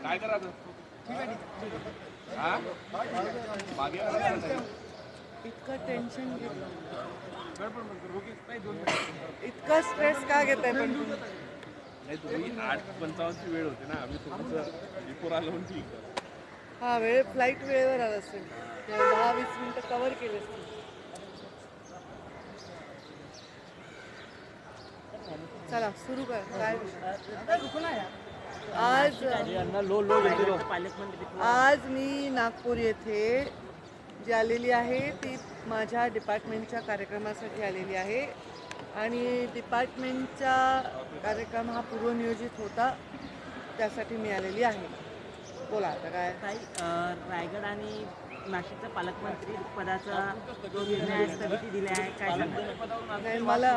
काय करायचं इतकं टेन्शन घेतलं, इतका स्ट्रेस का घेताय पण तुम्ही? नाही तुम्ही 8:55 वेळ होते ना, आम्ही थोडंसं बिफोर आलो म्हणून ठीक. हा वेळ फ्लाईट वेळेवर आला असेल, 10-20 मिनिटं कव्हर केले असतील. चला सुरू कर. काय आज मी नागपूर येथे जी आलेली आहे ती माझ्या डिपार्टमेंटच्या कार्यक्रमासाठी आलेली आहे आणि डिपार्टमेंटचा कार्यक्रम हा पूर्वनियोजित होता, त्यासाठी मी आलेली आहे. बोला आता काय. रायगड आणि नाशिकच्या पालकमंत्री पदाचा जो निर्णय आहे स्थगिती दिली आहे, काय सांगता? नाही, मला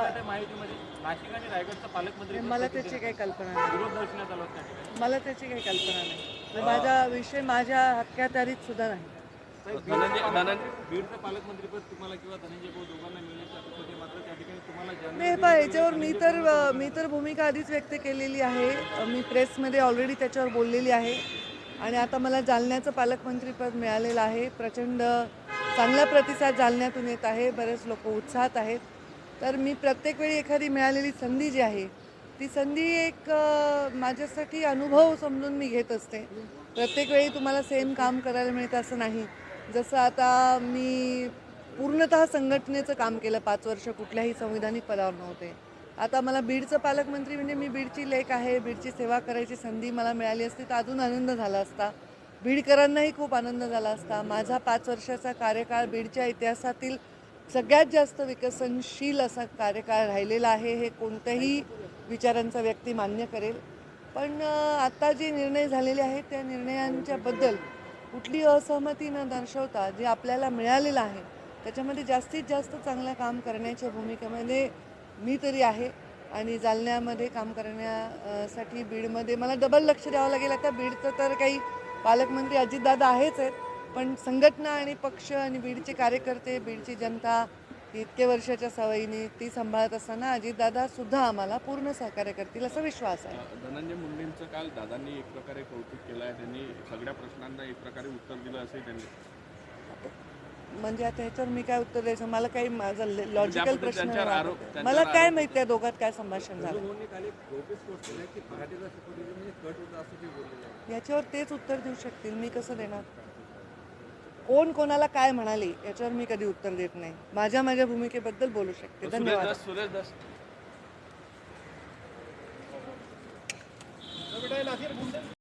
नाशिक आणि रायगडचा पालकमंत्री मला त्याची काही कल्पना नाही. मला त्याची काही कल्पना नाही. माझा विषय माझ्या हक्कादारीत सुद्धा नाही. बीडचं पालकमंत्रीपद तुम्हाला किंवा धनंजय भाऊ दोघांना मिळण्याचे होते, मात्र त्या ठिकाणी तुम्हाला नाही पहा, याच्यावर मी तर भूमिका आधीच व्यक्त केलेली आहे. मी प्रेसमध्ये ऑलरेडी त्याच्यावर बोललेली आहे आणि आता मला जालन्याचं पालकमंत्रीपद मिळालेलं आहे. प्रचंड चांगला प्रतिसाद जालन्यातून येत आहे, बरेच लोक उत्साहात आहेत. तर मी प्रत्येक वेळी एखादी मिळालेली संधी जी आहे ती संधी एक माझ्यासाठी अनुभव समजून मी घेत असते. प्रत्येक वेळी तुम्हाला सेम काम करायला मिळतं असं नाही. जसं आता मी पूर्णतः संघटनेचं काम केलं, 5 वर्ष कुठल्याही संविधानिक पदावर नव्हते. आता मला बीडचं पालकमंत्री म्हणजे मी बीडची लेक आहे, बीडची सेवा करायची संधी मला मिळाली असती तर अजून आनंद झाला असता. बीडकरांनाही खूप आनंद झाला असता. माझा 5 वर्षाचा कार्यकाळ बीडच्या इतिहासातील सगळ्यात जास्त विकसनशील असा कार्यकाळ राहिलेला आहे, हे कोणत्याही विचारांचा व्यक्ती मान्य करेल. पण आता जे निर्णय झालेले आहेत त्या निर्णयांच्याबद्दल कुठली असहमती न दर्शवता जे आपल्याला मिळालेलं आहे त्याच्यामध्ये जास्तीत जास्त चांगलं काम करण्याच्या भूमिकेमध्ये मी तरी आहे आणि जालन्यामध्ये काम करण्यासाठी बीडमध्ये मला डबल लक्ष द्यावं लागेल. आता बीडचं तर काही पालकमंत्री अजितदादा आहेच आहेत, पण संघटना आणि पक्ष आणि बीडचे कार्यकर्ते, बीडची जनता इतके वर्षाच्या सवयीने ती सांभाळत असताना अजितदादा सुद्धा आम्हाला पूर्ण सहकार्य करतील असा विश्वास आहे. धनंजय मुंडेंचं काल दादांनी एक प्रकारे कौतुक केलं आहे, त्यांनी सगळ्या प्रश्नांना एक प्रकारे उत्तर दिलं असे त्यांनी. म्हणजे आता ह्याच्यावर मी काय उत्तर द्यायचं, मला काही माझा लॉजिकल प्रश्न मला काय माहिती त्या दोघात काय संभाषण झालं याच्यावर तेच उत्तर देऊ शकतील, मी कसं देणार. कोण कोणाला काय म्हणाले याच्यावर मी कधी उत्तर देत नाही. माझ्या भूमिकेबद्दल बोलू शकते. धन्यवाद.